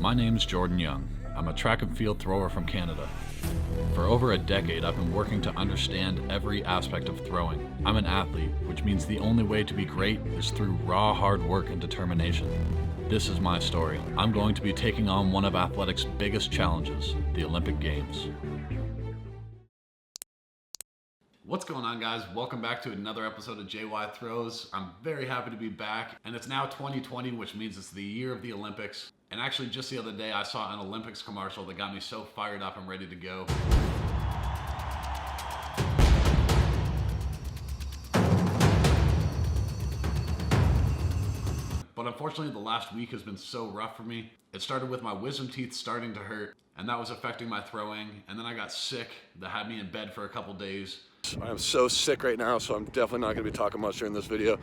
My name's Jordan Young. I'm a track and field thrower from Canada. For over a decade, I've been working to understand every aspect of throwing. I'm an athlete, which means the only way to be great is through raw hard work and determination. This is my story. I'm going to be taking on one of athletics' biggest challenges, the Olympic Games. What's going on, guys? Welcome back to another episode of JY Throws. I'm very happy to be back, and it's now 2020, which means it's the year of the Olympics. And actually, just the other day, I saw an Olympics commercial that got me so fired up and ready to go. But unfortunately, the last week has been so rough for me. It started with my wisdom teeth starting to hurt, and that was affecting my throwing. And then I got sick. That had me in bed for a couple days. I am so sick right now, so I'm definitely not going to be talking much during this video.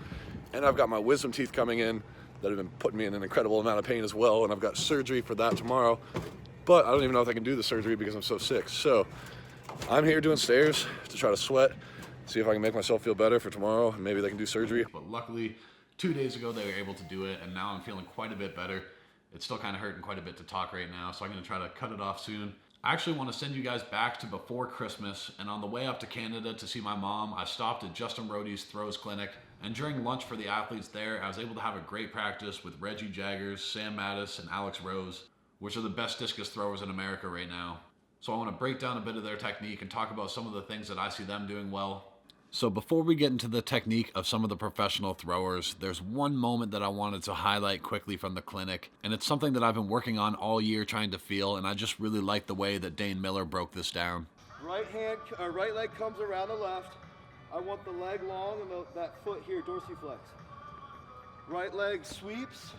And I've got my wisdom teeth coming in that have been putting me in an incredible amount of pain as well, and I've got surgery for that tomorrow. But I don't even know if I can do the surgery because I'm so sick. So I'm here doing stairs to try to sweat, see if I can make myself feel better for tomorrow, and maybe they can do surgery. But luckily, 2 days ago they were able to do it, and now I'm feeling quite a bit better. It's still kind of hurting quite a bit to talk right now, so I'm going to try to cut it off soon. I actually want to send you guys back to before Christmas, and on the way up to Canada to see my mom, I stopped at Justin Rodhe's throws clinic, and during lunch for the athletes there, I was able to have a great practice with Reggie, Jagers, Sam Mattis, and Rodhe, which are the best discus throwers in America right now. So I want to break down a bit of their technique and talk about some of the things that I see them doing well. So before we get into the technique of some of the professional throwers, there's one moment that I wanted to highlight quickly from the clinic, and it's something that I've been working on all year trying to feel, and I just really like the way that Dane Miller broke this down. Right leg comes around the left. I want the leg long and that foot here, dorsiflex. Right leg sweeps.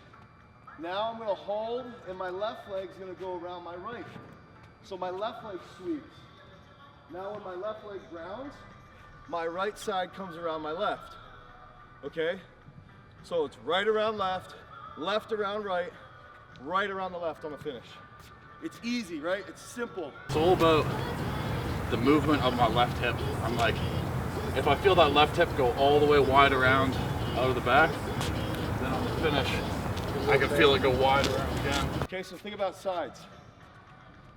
Now I'm gonna hold, and my left leg's gonna go around my right. So my left leg sweeps. Now when my left leg grounds, my right side comes around my left, okay? So it's right around left, left around right, right around the left on the finish. It's easy, right? It's simple. It's all about the movement of my left hip. I'm like, if I feel that left hip go all the way wide around out of the back, then on the finish, I can feel it go wide around again. Okay, so think about sides.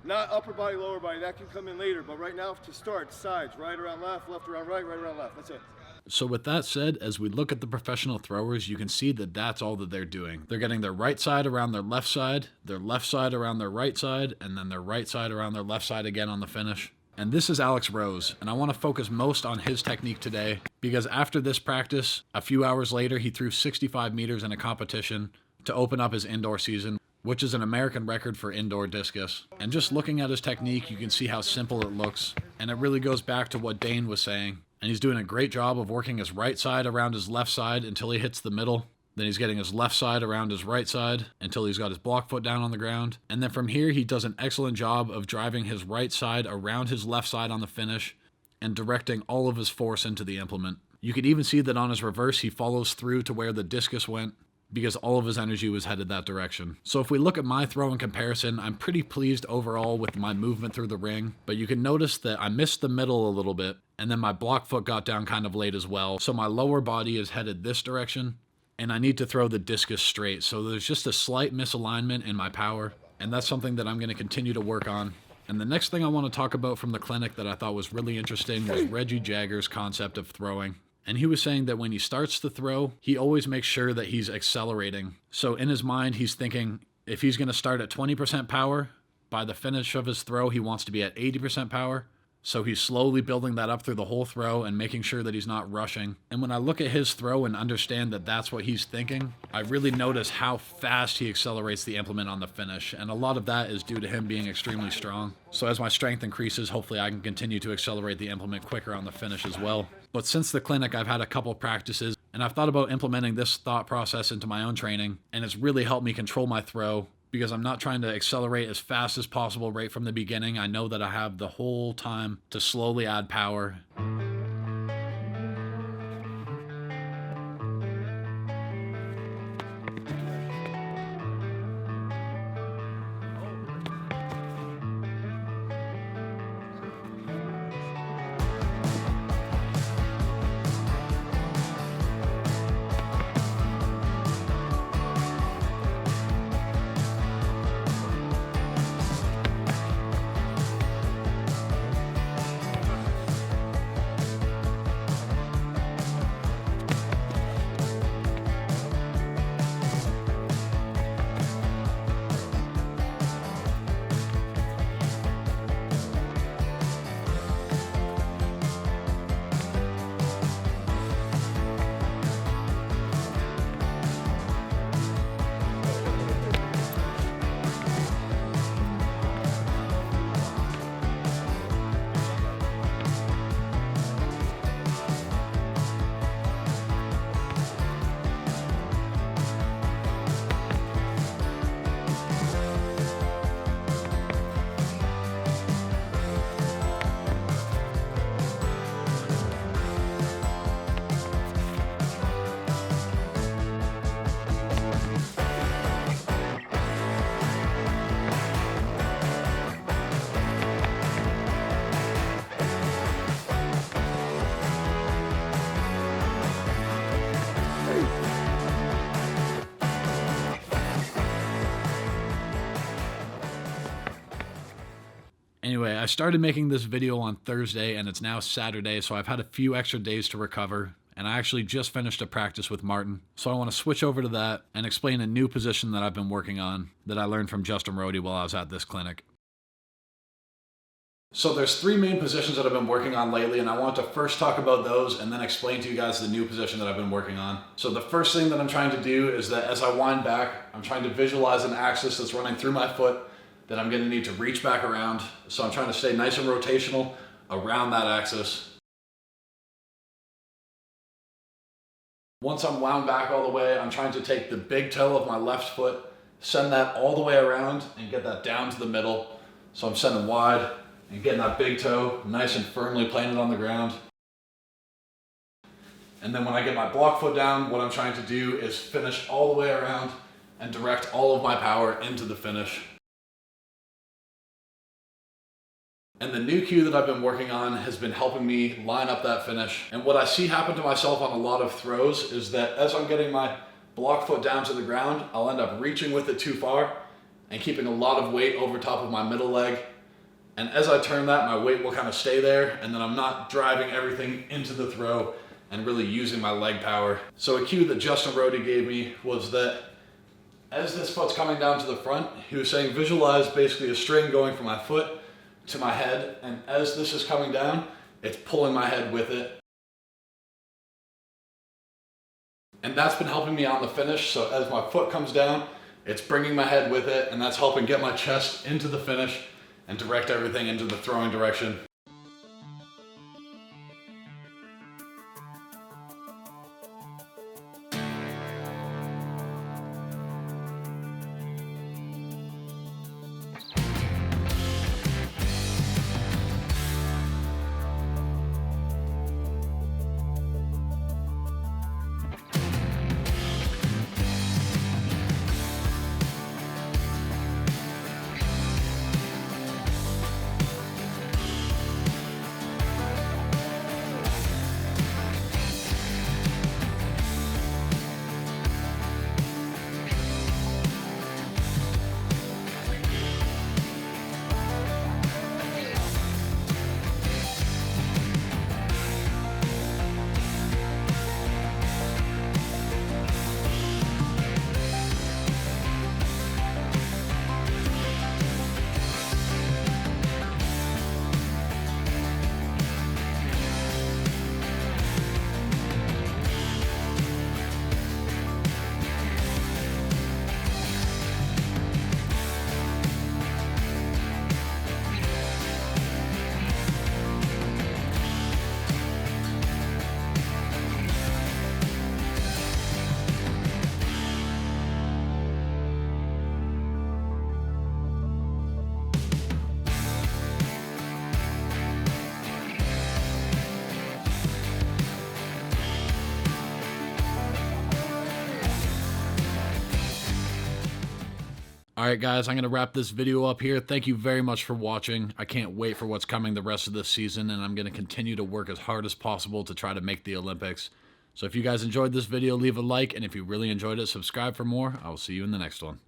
Not upper body, lower body, that can come in later, but right now to start, sides, right around left, left around right, right around left, that's it. So with that said, as we look at the professional throwers, you can see that that's all that they're doing. They're getting their right side around their left side around their right side, and then their right side around their left side again on the finish. And this is Rodhe, and I want to focus most on his technique today, because after this practice, a few hours later, he threw 65 meters in a competition to open up his indoor season, which is an American record for indoor discus. And just looking at his technique, you can see how simple it looks, and it really goes back to what Dane was saying. And he's doing a great job of working his right side around his left side until he hits the middle. Then he's getting his left side around his right side until he's got his block foot down on the ground. And then from here, he does an excellent job of driving his right side around his left side on the finish and directing all of his force into the implement. You could even see that on his reverse, he follows through to where the discus went, because all of his energy was headed that direction. So if we look at my throw in comparison, I'm pretty pleased overall with my movement through the ring, but you can notice that I missed the middle a little bit, and then my block foot got down kind of late as well. So my lower body is headed this direction, and I need to throw the discus straight. So there's just a slight misalignment in my power, and that's something that I'm gonna continue to work on. And the next thing I wanna talk about from the clinic that I thought was really interesting was Reggie Jagers' concept of throwing. And he was saying that when he starts to throw, he always makes sure that he's accelerating. So in his mind, he's thinking if he's going to start at 20% power, by the finish of his throw, he wants to be at 80% power. So he's slowly building that up through the whole throw and making sure that he's not rushing. And when I look at his throw and understand that that's what he's thinking, I really notice how fast he accelerates the implement on the finish. And a lot of that is due to him being extremely strong. So as my strength increases, hopefully I can continue to accelerate the implement quicker on the finish as well. But since the clinic, I've had a couple practices, and I've thought about implementing this thought process into my own training, and it's really helped me control my throw, because I'm not trying to accelerate as fast as possible right from the beginning. I know that I have the whole time to slowly add power. Anyway, I started making this video on Thursday and it's now Saturday, so I've had a few extra days to recover. And I actually just finished a practice with Martin. So I want to switch over to that and explain a new position that I've been working on that I learned from Justin Rodhe while I was at this clinic. So there's 3 main positions that I've been working on lately, and I want to first talk about those and then explain to you guys the new position that I've been working on. So the first thing that I'm trying to do is that as I wind back, I'm trying to visualize an axis that's running through my foot that I'm going to need to reach back around. So I'm trying to stay nice and rotational around that axis. Once I'm wound back all the way, I'm trying to take the big toe of my left foot, send that all the way around and get that down to the middle. So I'm sending wide and getting that big toe nice and firmly planted on the ground. And then when I get my block foot down, what I'm trying to do is finish all the way around and direct all of my power into the finish. And the new cue that I've been working on has been helping me line up that finish. And what I see happen to myself on a lot of throws is that as I'm getting my block foot down to the ground, I'll end up reaching with it too far and keeping a lot of weight over top of my middle leg. And as I turn that, my weight will kind of stay there, and then I'm not driving everything into the throw and really using my leg power. So a cue that Justin Rodhe gave me was that as this foot's coming down to the front, he was saying visualize basically a string going from my foot to my head, and as this is coming down, it's pulling my head with it. And that's been helping me on the finish. So as my foot comes down, it's bringing my head with it, and that's helping get my chest into the finish and direct everything into the throwing direction. Alright guys, I'm going to wrap this video up here. Thank you very much for watching. I can't wait for what's coming the rest of this season, and I'm going to continue to work as hard as possible to try to make the Olympics. So if you guys enjoyed this video, leave a like, and if you really enjoyed it, subscribe for more. I will see you in the next one.